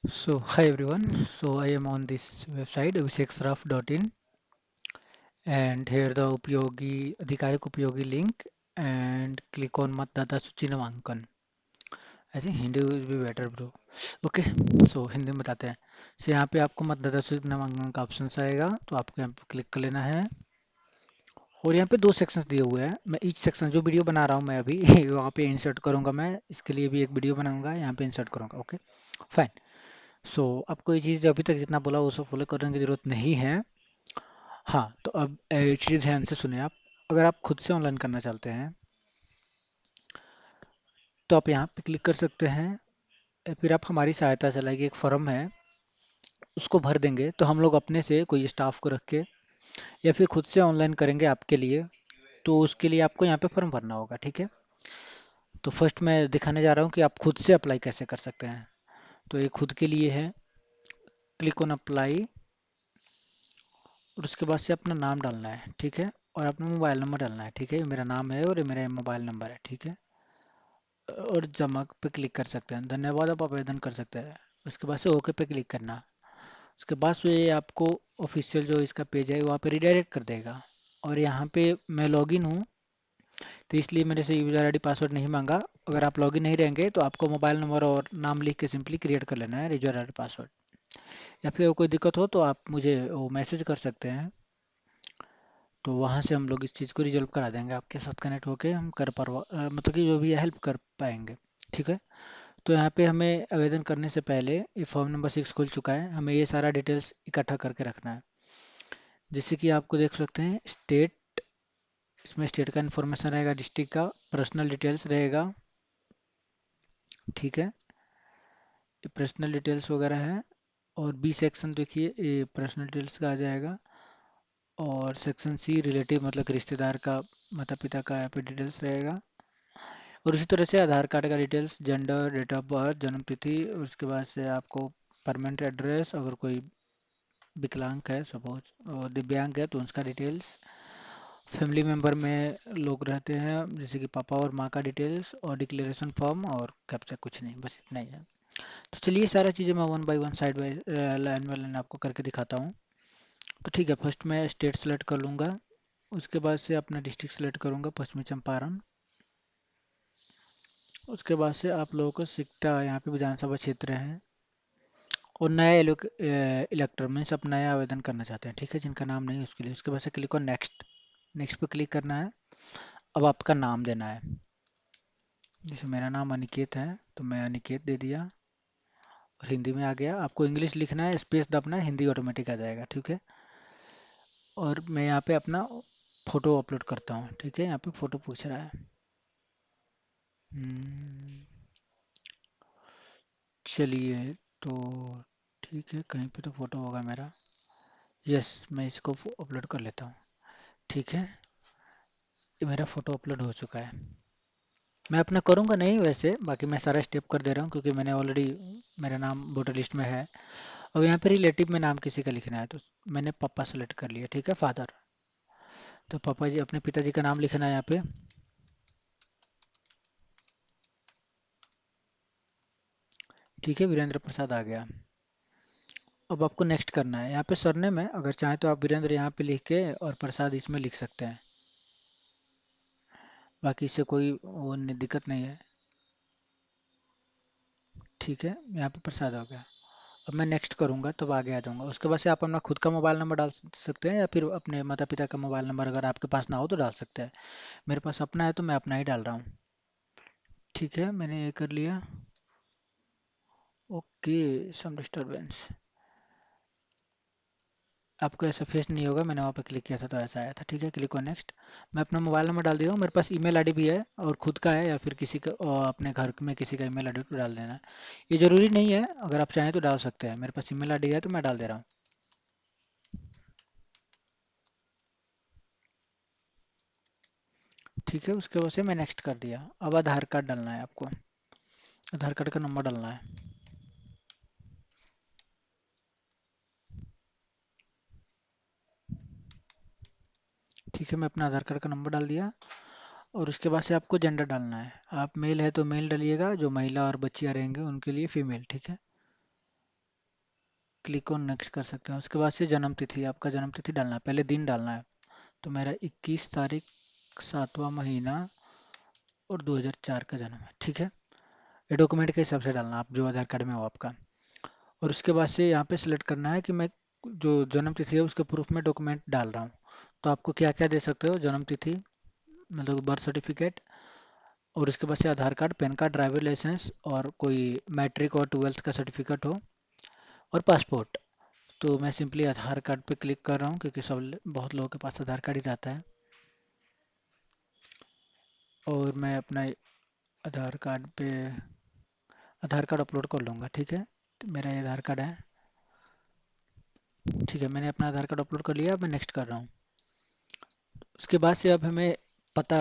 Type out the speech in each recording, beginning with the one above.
So hi everyone. So I am on this website abhisheksharaff.in and here the उपयोगी अधिकारिक उपयोगी link and click on मतदाता सूची नामांकन. I think Hindi will be better bro. Okay, so Hindi में बताते हैं. So यहाँ पे आपको मतदाता सूची नामांकन का ऑप्शन आएगा तो आपको यहाँ पे क्लिक कर लेना है और यहाँ पे दो सेक्शंस दिए हुए हैं. मैं ईच सेक्शन जो वीडियो बना रहा हूँ मैं अभी वहाँ पे इंसर्ट करूँगा. मैं इसके लिए भी एक वीडियो बनाऊंगा यहाँ पे इंसर्ट करूँगा. Okay fine. सो आपको ये चीज़ अभी तक जितना बोला वो सब फॉलो करने की जरूरत नहीं है. हाँ तो अब एक चीज़ ध्यान से सुने आप. अगर आप खुद से ऑनलाइन करना चाहते हैं तो आप यहाँ पे क्लिक कर सकते हैं या फिर आप हमारी सहायता से लाइक एक फॉर्म है उसको भर देंगे तो हम लोग अपने से कोई स्टाफ को रख के या फिर खुद से ऑनलाइन करेंगे आपके लिए. तो उसके लिए आपको यहाँ पे फॉर्म भरना होगा. ठीक है. तो फर्स्ट मैं दिखाने जा रहा हूँ कि आप खुद से अप्लाई कैसे कर सकते हैं. तो ये खुद के लिए है. क्लिक ऑन अप्लाई और उसके बाद से अपना नाम डालना है. ठीक है. और अपना मोबाइल नंबर डालना है. ठीक है. ये मेरा नाम है और ये मेरा मोबाइल नंबर है. ठीक है. और जमा पे क्लिक कर सकते हैं. धन्यवाद आप आवेदन कर सकते हैं. उसके बाद से ओके पे क्लिक करना. उसके बाद से ये आपको ऑफिशियल जो इसका पेज है वहाँ पे रिडायरेक्ट कर देगा. और यहाँ पे मैं लॉगिन हूँ तो इसलिए मेरे से यूज़र आईडी पासवर्ड नहीं मांगा. अगर आप लॉगिन नहीं रहेंगे तो आपको मोबाइल नंबर और नाम लिख के सिंपली क्रिएट कर लेना है यूज़र आईडी पासवर्ड. या फिर कोई दिक्कत हो तो आप मुझे वो मैसेज कर सकते हैं. तो वहाँ से हम लोग इस चीज़ को रिजॉल्व करा देंगे. आपके साथ कनेक्ट होके हम कर परवा मतलब कि जो भी है हेल्प कर पाएंगे. ठीक है. तो यहाँ पे हमें आवेदन करने से पहले ये फॉर्म नंबर 6 खुल चुका है. हमें ये सारा डिटेल्स इकट्ठा करके रखना है. जैसे कि आपको देख सकते हैं स्टेट. इसमें स्टेट का इन्फॉर्मेशन रहेगा. डिस्ट्रिक्ट का पर्सनल डिटेल्स रहेगा. ठीक है. ये पर्सनल डिटेल्स वगैरह है. और बी सेक्शन देखिए ये पर्सनल डिटेल्स का आ जाएगा. और सेक्शन सी रिलेटिव मतलब कि रिश्तेदार का माता पिता का यहाँ पे डिटेल्स रहेगा. और उसी तरह से आधार कार्ड का details gender date of birth जन्म तिथि. उसके बाद से आपको परमानेंट एड्रेस. अगर कोई विकलांग है सपोज और दिव्यांग है तो उसका डिटेल्स. फैमिली मेम्बर में लोग रहते हैं जैसे कि पापा और माँ का डिटेल्स और डिक्लेरेशन फॉर्म और कैप्चा. कुछ नहीं बस इतना ही है. तो चलिए सारा चीज़ें मैं one by one side by line by line आपको करके दिखाता हूँ. तो ठीक है. फर्स्ट मैं स्टेट सेलेक्ट कर लूँगा. उसके बाद से अपना डिस्ट्रिक्ट सेलेक्ट करूँगा पश्चिमी चंपारण. उसके बाद से आप लोगों को सिकटा यहाँ पे विधानसभा क्षेत्र है. और नया इलेक्टर मीन्स आप नया आवेदन करना चाहते हैं. ठीक है. जिनका नाम नहीं है उसके लिए. उसके बाद से क्लिक ऑन नेक्स्ट. नेक्स्ट पे क्लिक करना है. अब आपका नाम देना है. जैसे मेरा नाम अनिकेत है तो मैं अनिकेत दे दिया. और हिंदी में आ गया. आपको इंग्लिश लिखना है स्पेस दबना है हिंदी ऑटोमेटिक आ जाएगा. ठीक है. और मैं यहाँ पे अपना फोटो अपलोड करता हूँ. ठीक है. यहाँ पे फोटो पूछ रहा है. हम्म, चलिए तो ठीक है. कहीं पे तो फोटो होगा मेरा. यस मैं इसको अपलोड कर लेता हूँ. ठीक है. ये मेरा फोटो अपलोड हो चुका है. मैं अपना करूँगा नहीं वैसे. बाकी मैं सारा स्टेप कर दे रहा हूँ क्योंकि मैंने ऑलरेडी मेरा नाम वोटर लिस्ट में है. अब यहाँ पे रिलेटिव में नाम किसी का लिखना है तो मैंने पापा सेलेक्ट कर लिया. ठीक है. फादर. तो पापा जी अपने पिताजी का नाम लिखना है यहाँ पे. ठीक है. वीरेंद्र प्रसाद आ गया. अब आपको नेक्स्ट करना है. यहाँ पे सरनेम है. अगर चाहें तो आप वीरेंद्र यहाँ पे लिख के और प्रसाद इसमें लिख सकते हैं. बाकी इससे कोई वो दिक्कत नहीं है. ठीक है. यहाँ पे प्रसाद हो गया. अब मैं नेक्स्ट करूँगा तब आगे आ जाऊँगा. उसके बाद से आप अपना खुद का मोबाइल नंबर डाल सकते हैं या फिर अपने माता पिता का मोबाइल नंबर अगर आपके पास ना हो तो डाल सकते हैं. मेरे पास अपना है तो मैं अपना ही डाल रहा हूँ. ठीक है. मैंने ये कर लिया. ओके. सम डिस्टरबेंस. आपको ऐसा फेस नहीं होगा. मैंने वहाँ पे क्लिक किया था तो ऐसा आया था. ठीक है. Click on next. मैं अपना मोबाइल नंबर डाल दिया हूँ. मेरे पास ईमेल आईडी भी है और खुद का है या फिर किसी का अपने घर में किसी का ईमेल आईडी डाल देना है. ये ज़रूरी नहीं है. अगर आप चाहें तो डाल सकते हैं. मेरे पास ईमेल आईडी है तो मैं डाल दे रहा हूँ. ठीक है. उसके बाद से मैं नेक्स्ट कर दिया. अब आधार कार्ड डालना है आपको. आधार कार्ड का नंबर डालना है. ठीक है. मैं अपना आधार कार्ड का नंबर डाल दिया. और उसके बाद से आपको जेंडर डालना है. आप मेल है तो मेल डालिएगा. जो महिला और बच्चियाँ रहेंगे उनके लिए फीमेल. ठीक है. क्लिक ऑन नेक्स्ट कर सकते हैं। उसके बाद से जन्म तिथि, आपका जन्म तिथि डालना है, पहले दिन डालना है। तो मेरा 21 तारीख 7वां महीना और 2004 का जन्म है, ठीक है। ये डॉक्यूमेंट के हिसाब से डालना आप जो आधार कार्ड में हो आपका। और उसके बाद से यहाँ पे सिलेक्ट करना है कि मैं जो जन्म तिथि है उसके प्रूफ में डॉक्यूमेंट डाल रहा हूँ। तो आपको क्या क्या दे सकते हो, जन्म तिथि मतलब बर्थ सर्टिफिकेट, और उसके बाद से Aadhaar card, PAN card, driver licence और कोई मैट्रिक और ट्वेल्थ का सर्टिफिकेट हो, और पासपोर्ट। तो मैं सिंपली आधार कार्ड पे क्लिक कर रहा हूँ क्योंकि बहुत लोगों के पास आधार कार्ड ही रहता है। और मैं अपना आधार कार्ड पे आधार कार्ड अपलोड कर लूँगा, ठीक है। तो मेरा ये आधार कार्ड है, ठीक है। मैंने अपना आधार कार्ड अपलोड कर लिया, अब मैं नेक्स्ट कर रहा हूँ। उसके बाद से अब हमें पता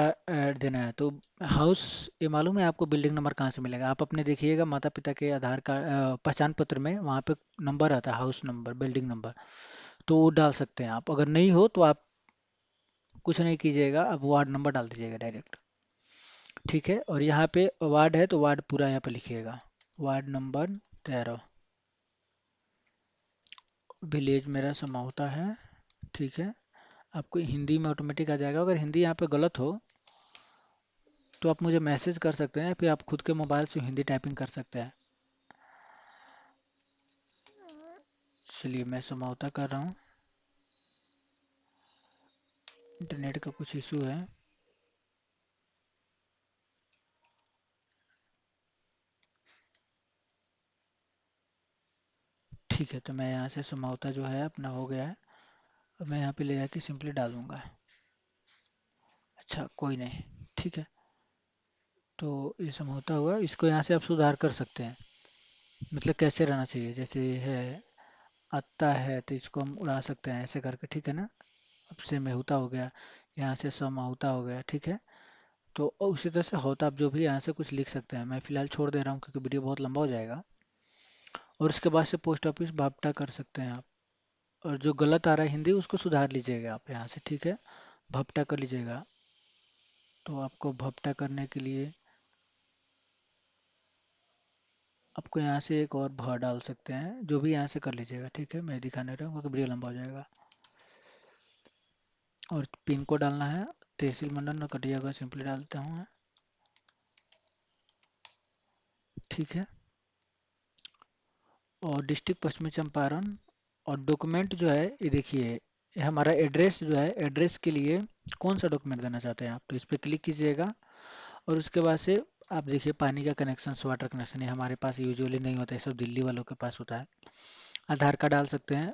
देना है। तो हाउस, ये मालूम है आपको बिल्डिंग नंबर कहाँ से मिलेगा? आप अपने देखिएगा माता पिता के आधार कार्ड पहचान पत्र में, वहाँ पे नंबर आता है, हाउस नंबर, बिल्डिंग नंबर। तो वो डाल सकते हैं आप। अगर नहीं हो तो आप कुछ नहीं कीजिएगा, आप वार्ड नंबर डाल दीजिएगा डायरेक्ट, ठीक है। और यहाँ पे वार्ड है तो वार्ड पूरा यहाँ पे लिखिएगा, वार्ड नंबर 13, विलेज मेरा समौता है, ठीक है। आपको हिंदी में ऑटोमेटिक आ जाएगा। अगर हिंदी यहाँ पे गलत हो तो आप मुझे मैसेज कर सकते हैं, फिर आप खुद के मोबाइल से हिंदी टाइपिंग कर सकते हैं। चलिए मैं समझौता कर रहा हूँ, इंटरनेट का कुछ इशू है। ठीक है, तो मैं यहाँ से समझौता जो है अपना हो गया है। अब मैं यहाँ पे ले जाके सिंपली डाल दूँगा। अच्छा कोई नहीं, ठीक है। तो ये समझौता हुआ, इसको यहाँ से आप सुधार कर सकते हैं। मतलब कैसे रहना चाहिए, जैसे ये है आता है तो इसको हम उड़ा सकते हैं ऐसे करके, ठीक है ना। अब से मेहुता हो गया, यहाँ से समझौता हो गया, ठीक है। तो उसी तरह से होता, आप जो भी यहाँ से कुछ लिख सकते हैं। मैं फिलहाल छोड़ दे रहा हूँ क्योंकि वीडियो बहुत लंबा हो जाएगा। और उसके बाद से पोस्ट ऑफिस भापटा कर सकते हैं आप। और जो गलत आ रहा है हिंदी उसको सुधार लीजिएगा आप यहाँ से, ठीक है। भपटा कर लीजिएगा। तो आपको भपटा करने के लिए आपको यहाँ से एक और भ डाल सकते हैं, जो भी यहाँ से कर लीजिएगा, ठीक है। मैं दिखा नहीं रहा हूँ क्योंकि वीडियो लंबा हो जाएगा। और पिन कोड डालना है, तहसील मंडल नरकटियागंज सिंपली डालता हूँ मैं, ठीक है। और डिस्ट्रिक्ट पश्चिमी चंपारण। और डॉक्यूमेंट जो है ये देखिए, ये हमारा एड्रेस जो है, एड्रेस के लिए कौन सा डॉक्यूमेंट देना चाहते हैं आप, तो इस पर क्लिक कीजिएगा। और उसके बाद से आप देखिए पानी का कनेक्शन, वाटर कनेक्शन, ये हमारे पास यूजुअली नहीं होता है, सब दिल्ली वालों के पास होता है। आधार कार्ड डाल सकते हैं,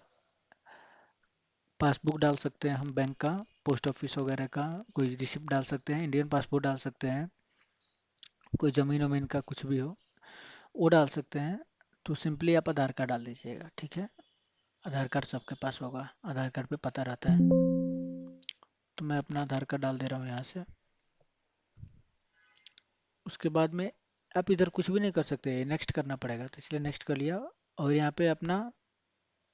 पासबुक डाल सकते हैं हम बैंक का, पोस्ट ऑफिस वगैरह का, कोई रिसिप्ट डाल सकते हैं, इंडियन पासपोर्ट डाल सकते हैं, कोई ज़मीन वमीन का कुछ भी हो वो डाल सकते हैं। तो सिंपली आप आधार कार्ड डाल दीजिएगा, ठीक है। आधार कार्ड सबके पास होगा, आधार कार्ड पे पता रहता है। तो मैं अपना आधार कार्ड डाल दे रहा हूँ यहाँ से। उसके बाद में आप इधर कुछ भी नहीं कर सकते, नेक्स्ट करना पड़ेगा, तो इसलिए नेक्स्ट कर लिया। और यहाँ पे अपना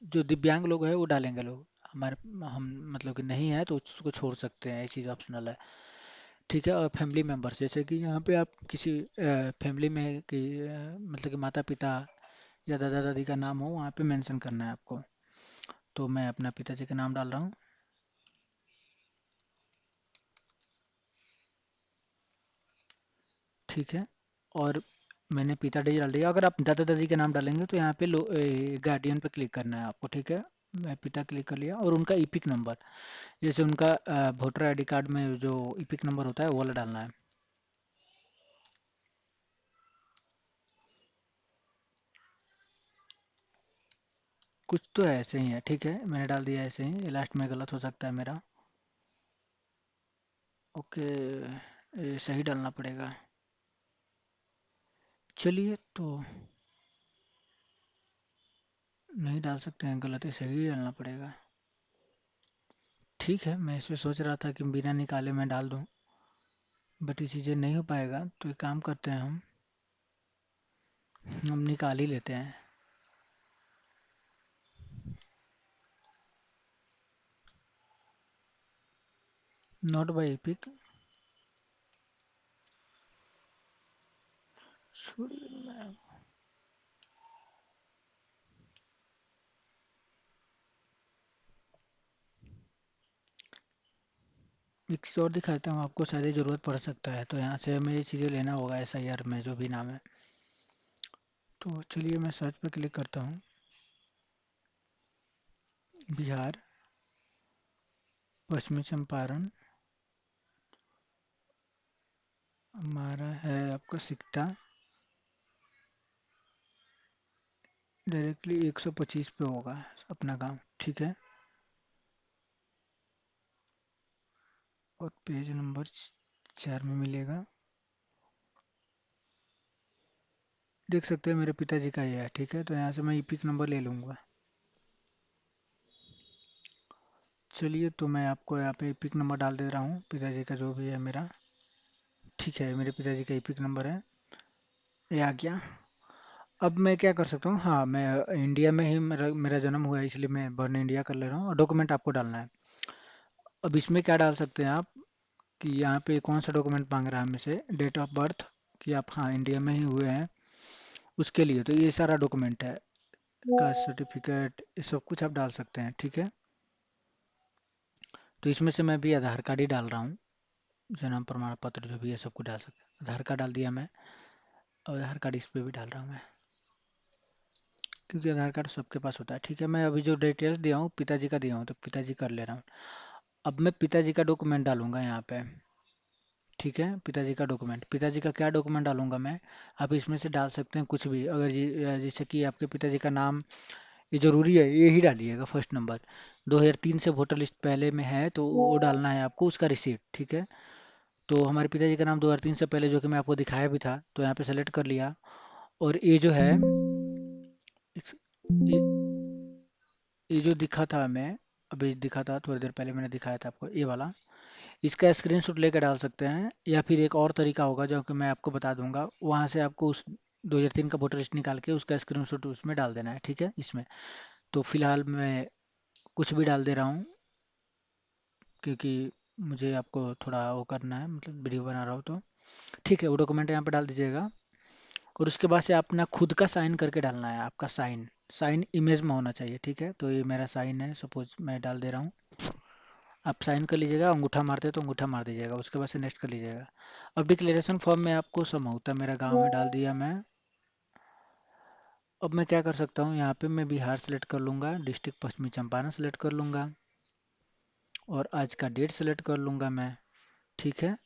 जो दिव्यांग लोग हैं वो डालेंगे लोग, हमारे हम मतलब कि नहीं है तो उसको छोड़ सकते हैं, ये चीज़ ऑप्शनल है, ठीक है। और फैमिली मेम्बर्स, जैसे कि यहाँ पे आप किसी फैमिली में कि मतलब कि माता पिता या दादा दादी का नाम हो, वहाँ पे मेंशन करना है आपको। तो मैं अपना पिताजी का नाम डाल रहा हूँ, ठीक है। और मैंने पिताजी डाल दिया। अगर आप दादा दादी के नाम डालेंगे तो यहाँ पे गार्डियन पे क्लिक करना है आपको, ठीक है। मैं पिता क्लिक कर लिया। और उनका ईपिक नंबर, जैसे उनका वोटर आईडी कार्ड में जो ईपिक नंबर होता है वो वाला डालना है। कुछ तो ऐसे ही है, ठीक है, मैंने डाल दिया ऐसे ही, ये लास्ट में गलत हो सकता है मेरा। ओके, ये सही डालना पड़ेगा। चलिए तो नहीं डाल सकते हैं गलत, ये सही डालना पड़ेगा। ठीक है, मैं इसमें सोच रहा था कि बिना निकाले मैं डाल दूं, बट ये चीज़ें नहीं हो पाएगा। तो एक काम करते हैं, हम निकाल ही लेते हैं। नॉट बाई एपिक, एक चीज़ और दिखाता हूँ आपको, शायद ही ज़रूरत पड़ सकता है, तो यहाँ से हमें ये चीज़ें लेना होगा SIR में जो भी नाम है। तो चलिए मैं सर्च पर क्लिक करता हूँ। बिहार, पश्चिमी चंपारण, हमारा है आपका सिकटा, डायरेक्टली 125 पे होगा अपना गांव, ठीक है। और पेज नंबर 4 में मिलेगा, देख सकते हैं मेरे पिताजी का ये है, ठीक है। तो यहाँ से मैं ईपिक नंबर ले लूँगा। चलिए तो मैं आपको यहाँ पे ईपिक नंबर डाल दे रहा हूँ, पिताजी का जो भी है मेरा, ठीक है। मेरे पिताजी का ईपिक नंबर है, ये आ गया। अब मैं क्या कर सकता हूँ, हाँ मैं इंडिया में ही मेरा मेरा जन्म हुआ है, इसलिए मैं बर्न इंडिया कर ले रहा हूँ। और डॉक्यूमेंट आपको डालना है। अब इसमें क्या डाल सकते हैं आप, कि यहाँ पे कौन सा डॉक्यूमेंट मांग रहा है हमें से, डेट ऑफ बर्थ, कि आप हाँ इंडिया में ही हुए हैं उसके लिए, तो ये सारा डॉक्यूमेंट है, कास्ट सर्टिफिकेट, ये सब कुछ आप डाल सकते हैं, ठीक है। तो इसमें से मैं भी आधार कार्ड ही डाल रहा हूँ, जन्म प्रमाण पत्र जो भी है सब कुछ डाल सकते हैं। आधार कार्ड डाल दिया मैं, और आधार कार्ड इस पे भी डाल रहा हूँ मैं, क्योंकि आधार कार्ड सबके पास होता है, ठीक है। मैं अभी जो डिटेल्स दिया हूँ पिताजी का दिया हूँ, तो पिताजी कर ले रहा हूँ। अब मैं पिताजी का डॉक्यूमेंट डालूंगा यहाँ पे, ठीक है। पिताजी का डॉक्यूमेंट, पिताजी का क्या डॉक्यूमेंट डालूंगा मैं, आप इसमें से डाल सकते हैं कुछ भी। अगर जैसे कि आपके पिताजी का नाम, ये जरूरी है, ये ही डालिएगा फर्स्ट नंबर। 2003 से वोटर लिस्ट पहले में है तो वो डालना है आपको, उसका रिसीट, ठीक है। तो हमारे पिताजी का नाम 2003 से पहले, जो कि मैं आपको दिखाया भी था, तो यहाँ पे सेलेक्ट कर लिया। और ये जो है, ये, ये जो दिखा था मैं, अभी दिखा था थोड़ी देर पहले मैंने दिखाया था आपको, ये वाला, इसका स्क्रीनशॉट लेकर डाल सकते हैं। या फिर एक और तरीका होगा जो कि मैं आपको बता दूंगा, वहां से आपको उस 2003 का वोटर लिस्ट निकाल के उसका स्क्रीनशॉट उसमें डाल देना है, ठीक है, इसमें। तो फिलहाल मैं कुछ भी डाल दे रहा हूँ, क्योंकि मुझे आपको थोड़ा वो करना है, मतलब वीडियो बना रहा हूँ तो, ठीक है। वो डॉक्यूमेंट यहाँ पे डाल दीजिएगा। और उसके बाद से अपना खुद का साइन करके डालना है, आपका साइन, साइन इमेज में होना चाहिए, ठीक है। तो ये मेरा साइन है, सपोज मैं डाल दे रहा हूँ। आप साइन कर लीजिएगा, अंगूठा मारते हैं तो अंगूठा मार दीजिएगा, उसके बाद से नेक्स्ट कर लीजिएगा। अब डिक्लेरेशन फॉर्म में आपको समझौता मेरा गांव है डाल दिया मैं। अब मैं क्या कर सकता हूँ, यहाँ पे मैं बिहार सेलेक्ट कर लूँगा, डिस्ट्रिक्ट पश्चिमी चंपारण सेलेक्ट कर लूँगा, और आज का डेट सेलेक्ट कर लूँगा मैं, ठीक है।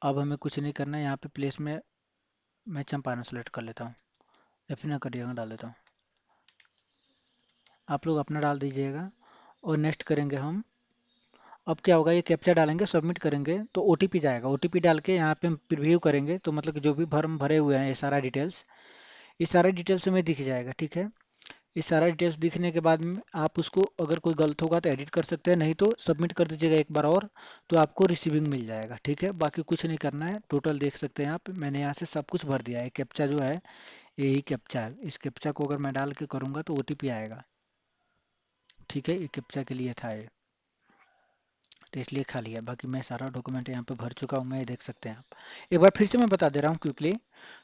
अब हमें कुछ नहीं करना है, यहाँ पे प्लेस में मैं चंपारण सेलेक्ट कर लेता हूँ, या फिर नकरिया डाल देता हूँ। आप लोग अपना डाल दीजिएगा, और नेक्स्ट करेंगे हम। अब क्या होगा, ये कैप्चा डालेंगे, सबमिट करेंगे तो ओटीपी जाएगा, ओटीपी डाल के यहाँ पे हम प्रीव्यू करेंगे, तो मतलब कि जो भी फॉर्म भरे हुए हैं, ये सारा डिटेल्स हमें दिख जाएगा, ठीक है। ये सारा डिटेल्स दिखने के बाद में आप उसको, अगर कोई गलत होगा तो एडिट कर सकते हैं, नहीं तो सबमिट कर दीजिएगा एक बार और, तो आपको रिसीविंग मिल जाएगा, ठीक है। बाकी कुछ नहीं करना है, टोटल देख सकते हैं आप, मैंने यहाँ से सब कुछ भर दिया है। कैप्चा जो है यही कैप्चा है, इस कैप्चा को अगर मैं डाल के करूँगा तो ओटीपी आएगा, ठीक है। ये कैप्चा के लिए था ये, तो इसलिए खा लिया। बाकी मैं सारा डॉक्यूमेंट यहाँ पे भर चुका हूँ, मैं, ये देख सकते हैं आप। एक बार फिर से मैं बता दे रहा हूँ क्विकली।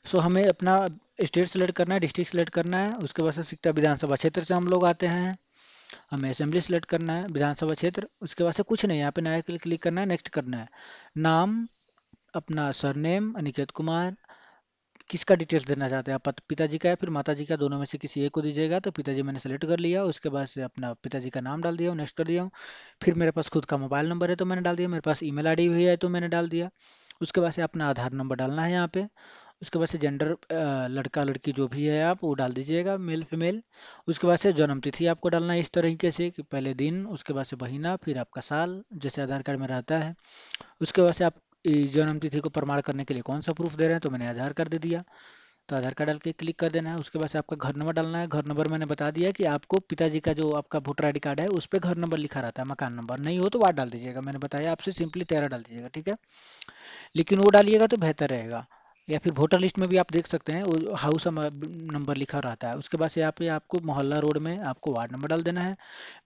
सो हमें अपना स्टेट सेलेक्ट करना है, डिस्ट्रिक्ट सेलेक्ट करना है, उसके बाद से सिकटा विधानसभा क्षेत्र से हम लोग आते हैं। हमें असेंबली सेलेक्ट करना है, विधानसभा क्षेत्र, उसके बाद से कुछ नहीं, यहाँ पे नया क्लिक करना है, नेक्स्ट करना है। नाम, अपना सरनेम अनिकेत कुमार, किसका डिटेल्स देना चाहते हैं आप, पिताजी का है फिर माताजी का, दोनों में से किसी एक को दीजिएगा। तो पिताजी मैंने सेलेक्ट कर लिया, उसके बाद से अपना पिताजी का नाम डाल दिया, नेक्स्ट कर दिया हूँ। फिर मेरे पास खुद का मोबाइल नंबर है तो मैंने डाल दिया, मेरे पास ईमेल आईडी भी है तो मैंने डाल दिया। उसके बाद से अपना आधार नंबर डालना है यहाँ पे। उसके बाद से जेंडर, लड़का लड़की जो भी है आप वो डाल दीजिएगा, मेल फीमेल। उसके बाद से जन्म तिथि आपको डालना है इस तरीके से, कि पहले दिन, उसके बाद से महीना, फिर आपका साल, जैसे आधार कार्ड में रहता है। उसके बाद से आप जन्म तिथि को प्रमाण करने के लिए कौन सा प्रूफ दे रहे हैं, तो मैंने आधार कार्ड दे दिया, तो आधार कार्ड डाल के क्लिक कर देना है। उसके बाद से आपका घर नंबर डालना है। घर नंबर मैंने बता दिया कि आपको पिताजी का जो आपका वोटर आईडी कार्ड है उस पर घर नंबर लिखा रहता है, मकान नंबर नहीं हो तो वार्ड डाल दीजिएगा, मैंने बताया आपसे, सिंपली 13 डाल दीजिएगा, ठीक है। लेकिन वो डालिएगा तो बेहतर रहेगा। या फिर वोटर लिस्ट में भी आप देख सकते हैं वो हाउस नंबर लिखा रहता है। उसके बाद से यहाँ पे आपको मोहल्ला रोड में आपको वार्ड नंबर डाल देना है।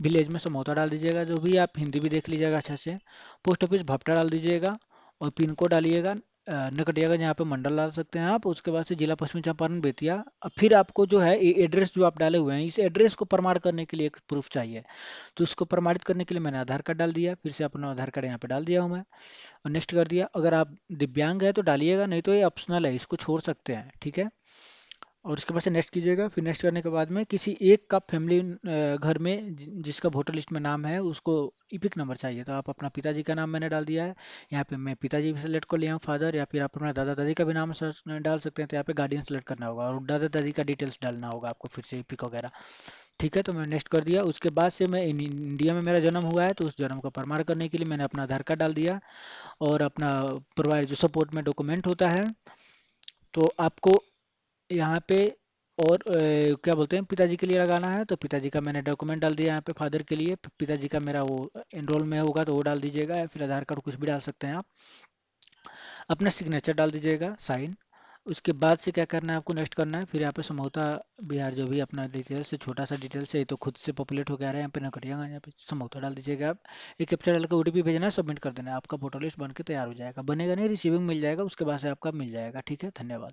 विलेज में समौता डाल दीजिएगा, जो भी, आप हिंदी भी देख लीजिएगा अच्छे से। पोस्ट ऑफिस भपटा डाल दीजिएगा, और पिन कोड डालिएगा नकटियागंज यहाँ पे मंडल डाल सकते हैं आप। उसके बाद से जिला पश्चिमी चंपारण बेतिया। अब फिर आपको जो है एड्रेस जो आप डाले हुए हैं, इस एड्रेस को प्रमाण करने के लिए एक प्रूफ चाहिए। तो उसको प्रमाणित करने के लिए मैंने आधार कार्ड डाल दिया, फिर से अपना आधार कार्ड यहाँ पे डाल दिया हूँ मैं, और नेक्स्ट कर दिया। अगर आप दिव्यांग है तो डालिएगा, नहीं तो ये ऑप्शनल है, इसको छोड़ सकते हैं, ठीक है। और उसके बाद से नेक्स्ट कीजिएगा। फिर नेक्स्ट करने के बाद में किसी एक का फैमिली घर में जिसका वोटर लिस्ट में नाम है उसको ईपिक नंबर चाहिए। तो आप अपना पिताजी का नाम मैंने डाल दिया है, यहाँ पे मैं पिताजी सेलेक्ट कर लिया हूँ, फादर, या फिर आप अपना दादा दादी का भी नाम सर्च डाल सकते हैं। तो यहाँ पे गार्डियन सेलेक्ट करना होगा और दादा दादी का डिटेल्स डालना होगा आपको फिर से ईपिक वगैरह, ठीक है। तो मैं नेक्स्ट कर दिया। उसके बाद से मैं इंडिया में मेरा जन्म हुआ है तो उस जन्म का प्रमाण करने के लिए मैंने अपना आधार कार्ड डाल दिया, और अपना प्रोवाइड जो सपोर्ट में डॉक्यूमेंट होता है, तो आपको यहाँ पे और क्या बोलते हैं पिताजी के लिए लगाना है। तो पिताजी का मैंने डॉक्यूमेंट डाल दिया यहाँ पे, फादर के लिए पिताजी का मेरा वो एनरोल में होगा तो वो डाल दीजिएगा, या फिर आधार कार्ड कुछ भी डाल सकते हैं आप। अपना सिग्नेचर डाल दीजिएगा, साइन। उसके बाद से क्या करना है आपको, नेक्स्ट करना है। फिर यहाँ पे समोता बिहार जो भी अपना डिटेल्स है, छोटा सा डिटेल्स है, ये तो खुद से पॉपुलेट हो गया है। यहाँ पे नकटियागंज, यहाँ पे समोता डाल दीजिएगा आप। एक कैप्चर डाल के ओटीपी भेजना है, सबमिट कर देना है, आपका वोटर लिस्ट बन के तैयार हो जाएगा। बनेगा नहीं, रिसीविंग मिल जाएगा, उसके बाद से आपका मिल जाएगा, ठीक है। धन्यवाद।